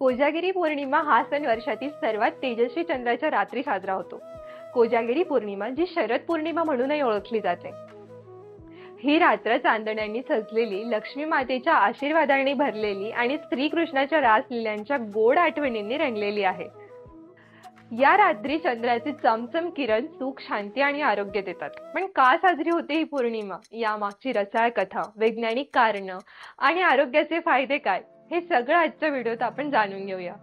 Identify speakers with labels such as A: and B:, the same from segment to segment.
A: कोजागिरी पौर्णिमा हा सण वर्षातील सर्वात तेजस्वी चंद्राच्या रात्री साजरा होतो। कोजागिरी पौर्णिमा जी शरद पौर्णिमा म्हणूनही ओळखली जाते। ही रात्र चांदण्यांनी सजलेली, लक्ष्मी मातेच्या आशीर्वादाने भरलेली आणि श्रीकृष्णाच्या रासलीलांच्या गोड आठवणींनी रंगलेली आहे। या रात्री चंद्राचे चमचम किरण सुख, शांती आणि आरोग्य देतात। पण का साजरी होते ही पौर्णिमा, यामागची रसाळ कथा, वैज्ञानिक कारण आणि आरोग्याचे फायदे काय, हे सगळं आजच्या व्हिडिओत आपण जाणून घेऊया।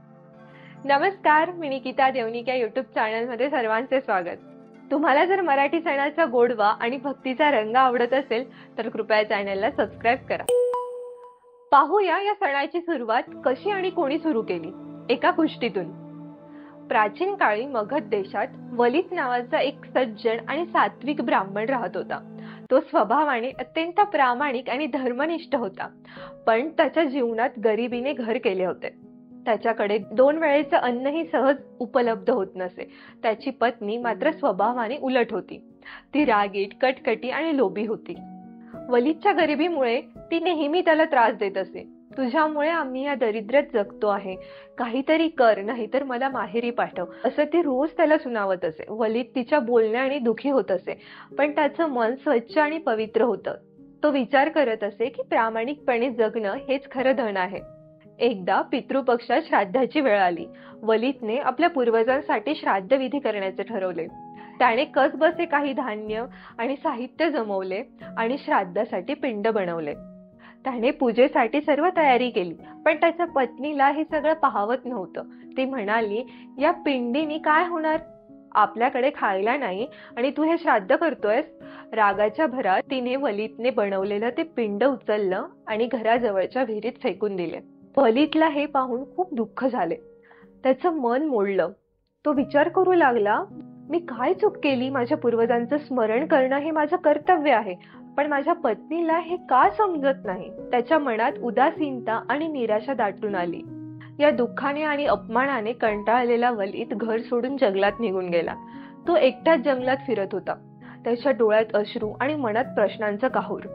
A: नमस्कार, मी निकिता देवनिक या युट्यूब चॅनलमध्ये सर्वांचे स्वागत। तुम्हाला जर मराठी सणाचा गोडवा आणि भक्तीचा रंग आवडत असेल तर कृपया चॅनलला सबस्क्राइब करा। पाहूया या सणाची सुरुवात कशी आणि कोणी सुरू केली। एका कुष्टीतून। प्राचीन काळी मगध देशात वलित नावाचा एक सज्जन आणि सात्विक ब्राह्मण राहत होता। तो स्वभावाने अत्यंत प्रामाणिक आणि धर्मनिष्ठ होता, पण त्याच्या जीवनात गरिबीने घर केले होते। त्याच्याकडे 2 वेळेचं अन्नही सहज उपलब्ध होत नसे। त्याची पत्नी मात्र स्वभावाने उलट होती। ती रागीट, कटकटी आणि लोभी होती। वलितच्या गरिबीमुळे ती नेहमी त्याला त्रास देत असे। तुझ्यामुळे आम्ही या दरिद्र्यात जगतो आहे, काहीतरी कर, नाहीतर मला माहेरी पाठव, असं ती रोज त्याला सुनावत असे। वलित तिच्या बोलण्याने दुखी होत असे, पण त्याचं मन स्वच्छ आणि पवित्र होतं। तो विचार करत असे की प्रामाणिकपणे जगणं हेच खरं धन आहे। एकदा पितृपक्षात श्राद्धाची वेळ आली। वलितने आपल्या पूर्वजांसाठी श्राद्धविधी करण्याचे ठरवले। त्याने कसबसे काही धान्य आणि साहित्य जमवले आणि श्राद्धासाठी पिंड बनवले। त्याने पूजेसाठी सर्व तयारी केली, पण त्याच्या पत्नीला हे सगळं पाहवत नव्हतं। ती म्हणाली, या पिंडीने काय होणार, आपल्याकडे खायला नाही आणि तू हे श्राद्ध करतोयस। रागाच्या भरात तिने वलितने बनवलेलं ते पिंड उचललं आणि घराजवळच्या विहिरीत फेकून दिले। वलितला हे पाहून खूप दुःख झाले। त्याचं मन मोडलं। तो विचार करू लागला, मी काय चूक केली, माझ्या पूर्वजांचं स्मरण करणं हे माझं कर्तव्य आहे, पण माझ्या पत्नीला हे का समजत नाही। त्याच्या मनात उदासीनता आणि निराशा दाटून आली। या दुःखाने आणि अपमानाने कंटाळलेला वलित घर सोडून जंगलात निघून गेला। तो एकटाच जंगलात फिरत होता। त्याच्या डोळ्यात अश्रू आणि मनात प्रश्नांचा काहूर।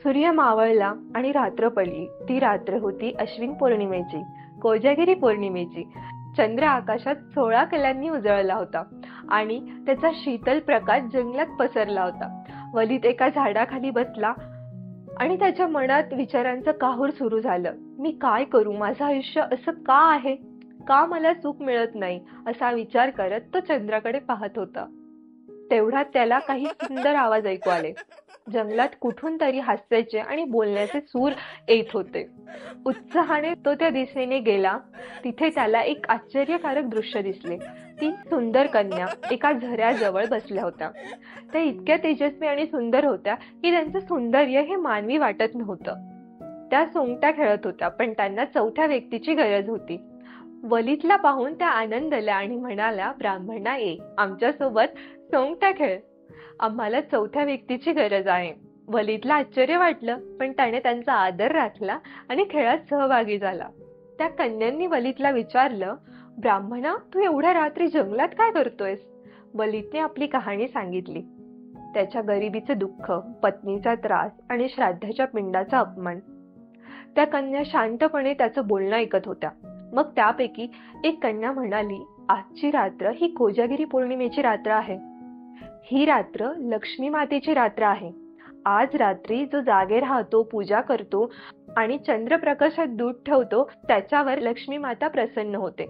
A: सूर्य मावळला आणि रात्र पडली। ती रात्र होती अश्विन पौर्णिमेची, कोजागिरी पौर्णिमेची। चंद्र आकाशात 16 कलांनी उजळला होता आणि त्याचा शीतल प्रकाश जंगलात पसरला होता। वलित एका झाडाखाली बसला आणि त्याच्या मनात विचारांचं काहूर सुरू झालं। मी काय करू, माझं आयुष्य असं का आहे, का मला सुख मिळत नाही, असा विचार करत तो चंद्राकडे पाहत होता। तेवढ्यात त्याला काही सुंदर आवाज ऐकू आले। जंगलात कुठून तरी हास्याचे आणि बोलण्याचे सूर येत होते। उत्साहाने तो त्या दिशेने गेला। तिथे त्याला एक आश्चर्यकारक दृश्य दिसले। 3 सुंदर कन्या एका झऱ्याजवळ बसल्या होत्या। त्या इतक्या तेजस्वी आणि सुंदर होत्या की त्यांचं सौंदर्य हे मानवी वाटत नव्हतं। त्या सोंगट्या खेळत होत्या, पण त्यांना चौथ्या व्यक्तीची गरज होती। वलितला पाहून त्या आनंदल्या आणि म्हणाल्या, ब्राह्मणा ये, आमच्यासोबत सोंगट्या खेळ, आम्हाला चौथ्या व्यक्तीची गरज आहे। वलितला आश्चर्य वाटलं, पण त्याने त्यांचा आदर राखला आणि खेळात सहभागी झाला। त्या कन्यांनी वलितला विचारलं, ब्राह्मणा, तू एवढ्या रात्री जंगलात काय करतोयस। वलितने आपली कहाणी सांगितली। त्याच्या गरिबीचे दुःख, पत्नीचा त्रास आणि श्राद्धाच्या पिंडाचा अपमान। त्या कन्या शांतपणे त्याचं बोलणं ऐकत होत्या। मग त्यापैकी एक कन्या म्हणाली, आजची रात्र ही कोजागिरी पौर्णिमेची रात्र आहे। ही रात्र लक्ष्मी मातेची रात्र आहे। आज रात्री जो जागे राहतो, पूजा करतो आणि चंद्रप्रकाशात दूध ठेवतो, त्याच्यावर लक्ष्मी माता प्रसन्न होते।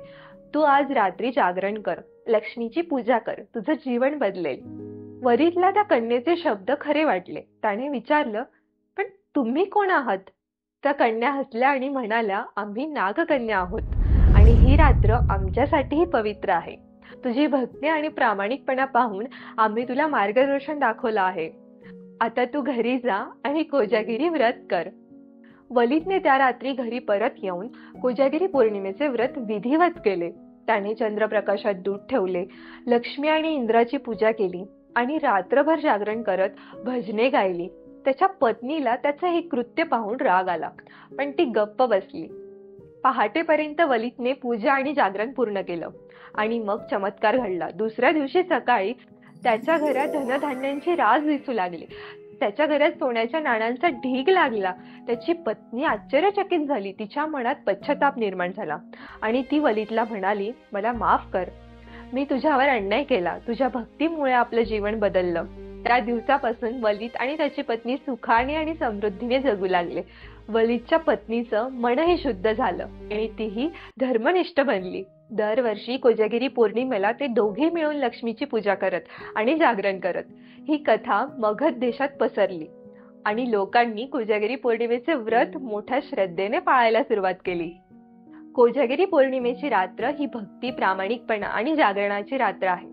A: तू आज रात्री जागरण कर, लक्ष्मीची पूजा कर, तुझं जीवन बदलेल। वलितला त्या कन्येचे शब्द खरे वाटले। त्याने विचारलं, पण तुम्ही कोण आहात। त्या कन्या हसल्या आणि म्हणाल्या, आम्ही नागकन्या आहोत आणि ही रात्र आमच्यासाठीही पवित्र आहे। तुझी भक्ती आणि प्रामाणिकपणा पाहून आम्ही तुला मार्गदर्शन दाखवलं आहे। आता तू घरी जा आणि कोजागिरी व्रत कर। वलितने त्या रात्री घरी परत येऊन कोजागिरी पौर्णिमेचे व्रत विधिवत केले। त्याने चंद्रप्रकाशात दूध ठेवले, लक्ष्मी आणि इंद्राची पूजा केली आणि रात्रभर जागरण करत भजने गायली। त्याच्या पत्नीला त्याचं हे कृत्य पाहून राग आला, पण ती गप्प बसली। पहाटेपर्यंत वलितने पूजा आणि जागरण पूर्ण केलं आणि मग चमत्कार घडला। दुसऱ्या दिवशी सकाळी त्याच्या घरात धनधान्यांची रास दिसू लागली। त्याच्या घरात सोन्याच्या नाण्यांचा ढीग लागला. त्याची पत्नी आश्चर्यचकित झाली. तिच्या मनात पश्चाताप निर्माण झाला आणि ती वलिदला म्हणाली, मला माफ कर, मी तुझ्यावर अन्याय केला. तुझ्या भक्तीमुळे आपलं जीवन बदललं. त्या दिवसापासून वलिद आणि त्याची पत्नी सुखाने आणि समृद्धीने जगू लागले. वलिदच्या पत्नीचं मनही शुद्ध झालं आणि तीही धर्मनिष्ठ बनली. दरवर्षी कोजागिरी पौर्णिमेला ते दोघे मिळून लक्ष्मीची पूजा करत आणि जागरण करत. ही कथा मगध देशात पसरली आणि लोकांनी कोजागिरी पौर्णिमेचे व्रत मोठ्या श्रद्धेने पाळायला सुरुवात केली. कोजागिरी पौर्णिमेची रात्र ही भक्ती, प्रामाणिकपणा आणि जागरणाची रात्र आहे.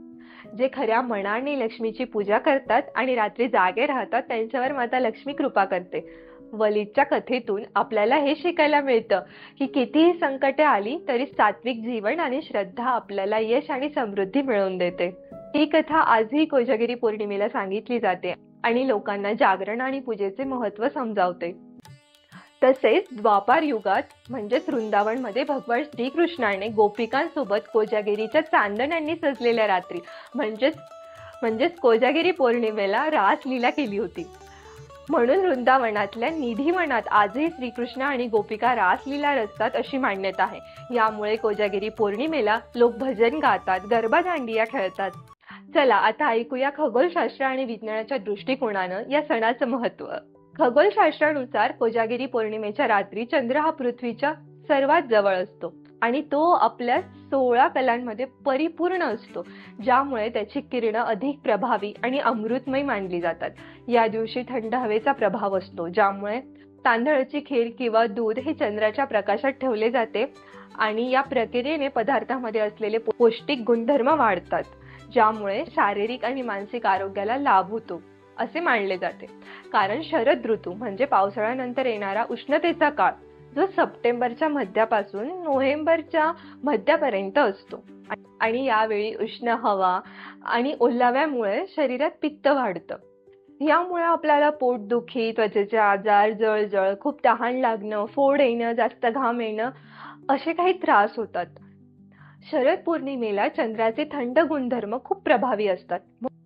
A: जे खऱ्या मनाने लक्ष्मीची पूजा करतात आणि रात्री जागे राहतात त्यांच्यावर माता लक्ष्मी कृपा करते. वलिदच्या कथेतून आपल्याला हे शिकायला मिळतं की कितीही संकटे आली तरी सात्विक जीवन आणि श्रद्धा आपल्याला यश आणि समृद्धी मिळवून देते. ही कथा आजही कोजागिरी पौर्णिमेला सांगितली जाते आणि लोकांना जागरण आणि पूजेचे महत्त्व समजावते. तसेच द्वापार युगात म्हणजेच वृंदावनमध्ये भगवान श्रीकृष्णाने गोपिकांसोबत कोजागिरीच्या चांदण्यांनी सजलेल्या रात्री म्हणजेच कोजागिरी पौर्णिमेला रासलीला केली होती. म्हणून वृंदावनातल्या निधीवनात आजही श्रीकृष्ण आणि गोपिका रासलीला रचतात अशी मान्यता आहे. यामुळे कोजागिरी पौर्णिमेला लोक भजन गातात, गरबा दांडिया खेळतात. चला आता ऐकूया खगोलशास्त्र आणि विज्ञानाच्या दृष्टिकोनानं या सणाचं महत्त्व. खगोलशास्त्रानुसार कोजागिरी पौर्णिमेच्या रात्री चंद्र हा पृथ्वीच्या सर्वात जवळ असतो आणि तो आपल्या 16 कलांमध्ये परिपूर्ण असतो, ज्यामुळे त्याची किरणं अधिक प्रभावी आणि अमृतमय मानली जातात. या दिवशी थंड हवेचा प्रभाव असतो, ज्यामुळे तांदळाची खीर किंवा दूध हे चंद्राच्या प्रकाशात ठेवले जाते आणि या प्रक्रियेने पदार्थामध्ये असलेले पौष्टिक गुणधर्म वाढतात, ज्यामुळे शारीरिक आणि मानसिक आरोग्याला लाभ होतो असे मानले जाते. कारण शरद ऋतू म्हणजे पावसाळ्यानंतर येणारा उष्णतेचा काळ जो सप्टेंबरच्या मध्यापासून नोव्हेंबरच्या मध्यापर्यंत असतो आणि यावेळी उष्ण हवा आणि ओलाव्यामुळे शरीरात पित्त वाढतं. यामुळे आपल्याला पोटदुखी, त्वचेचे आजार, जळजळ, खूप तहान लागणं, फोड येणं, जास्त घाम येणं असे काही त्रास होतात. शरद पौर्णिमेला चंद्राचे थंड गुणधर्म खूप प्रभावी असतात.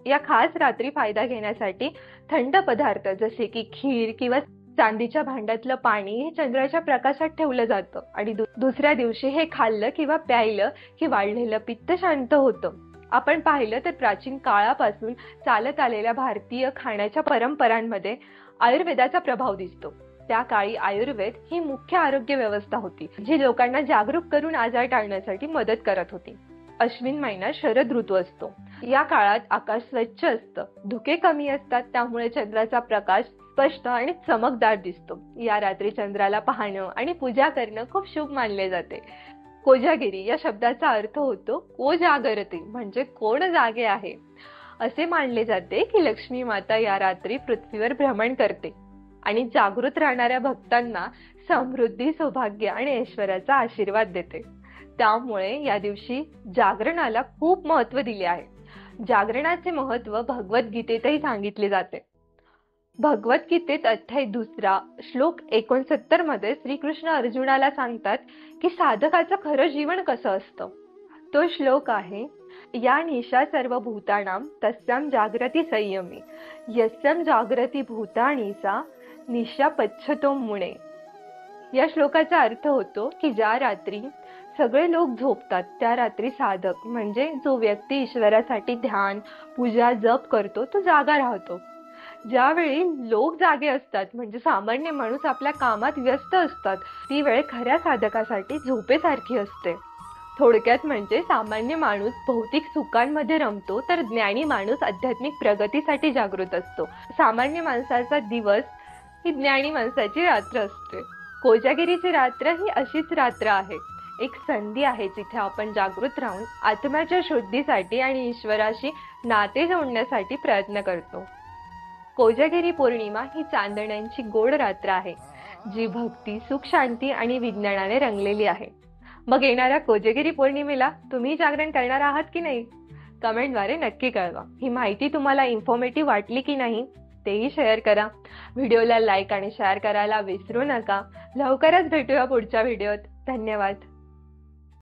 A: या खास रात्री फायदा घेण्यासाठी थंड पदार्थ जसे की खीर किंवा चांदीच्या भांड्यातलं पाणी हे चंद्राच्या प्रकाशात ठेवलं जातं आणि दुसऱ्या दिवशी हे खाल्लं किंवा प्यायलं की वाढलेलं पित्त शांत होतं. आपण पाहिलं तर प्राचीन काळापासून चालत आलेल्या भारतीय खाण्याच्या परंपरांमध्ये आयुर्वेदाचा प्रभाव दिसतो. त्या काळी आयुर्वेद ही मुख्य आरोग्य व्यवस्था होती, जी लोकांना जागरूक करून आजार टाळण्यासाठी मदत करत होती. अश्विन महिना शरद ऋतू असतो. या काळात आकाश स्वच्छ असतं, धुके कमी असतात, त्यामुळे चंद्राचा प्रकाश स्पष्ट आणि चमकदार दिसतो. या रात्री चंद्राला पाहणं आणि पूजा करणं खूप शुभ मानले जाते. कोजागिरी या शब्दाचा अर्थ होतो कोजागरती म्हणजे कोण जागे आहे. असे मानले जाते की लक्ष्मी माता या रात्री पृथ्वीवर भ्रमण करते आणि जागृत राहणाऱ्या भक्तांना समृद्धी, सौभाग्य आणि ऐश्वर्याचा आशीर्वाद देते. त्यामुळे या दिवशी जागरणाला खूप महत्त्व दिले आहे. जागरणाचे महत्त्व भगवद्गीतेतही सांगितले जाते. भगवद्गीतेत अध्याय 2 श्लोक 69 मध्ये श्रीकृष्ण अर्जुनाला सांगतात की साधकाचं खरं जीवन कसं असतं. तो श्लोक आहे, या निशा सर्व भूतानां तस्यां जागृती संयमी यस्यां जागृती भूतानी सा निशा पच्छतो मुने. या श्लोकाचा अर्थ होतो की ज्या रात्री सगळे लोक झोपतात त्या रात्री साधक म्हणजे जो व्यक्ती ईश्वरासाठी ध्यान, पूजा, जप करतो तो जागा राहतो. ज्यावेळी लोक जागे असतात म्हणजे सामान्य माणूस आपल्या कामात व्यस्त असतात, ती वेळ खऱ्या साधकासाठी झोपेसारखी असते. थोडक्यात म्हणजे सामान्य माणूस भौतिक सुखांमध्ये रमतो तर ज्ञानी माणूस आध्यात्मिक प्रगतीसाठी जागृत असतो. सामान्य माणसाचा दिवस ही ज्ञानी माणसाची रात्र असते. कोजागिरीची रात्र ही अशीच रात्र आहे. एक संधी आहे जिथे आपण जागृत राहून आत्म्याच्या शुद्धीसाठी आणि ईश्वराशी नाते जोडण्यासाठी प्रयत्न करतो. कोजागिरी पौर्णिमा ही चांदण्यांची गोड रात्र आहे, जी भक्ती, सुख, शांती आणि विज्ञानाने रंगलेली आहे. मग येणाऱ्या कोजागिरी पौर्णिमेला तुम्ही जागरण करणार आहात की नाही? कमेंटद्वारे नक्की कळवा. ही माहिती तुम्हाला इन्फॉर्मेटिव्ह वाटली की नाही तेही शेअर करा. व्हिडिओला लाईक आणि शेअर करायला विसरू नका. लवकरच भेटूया पुढच्या व्हिडिओत. धन्यवाद.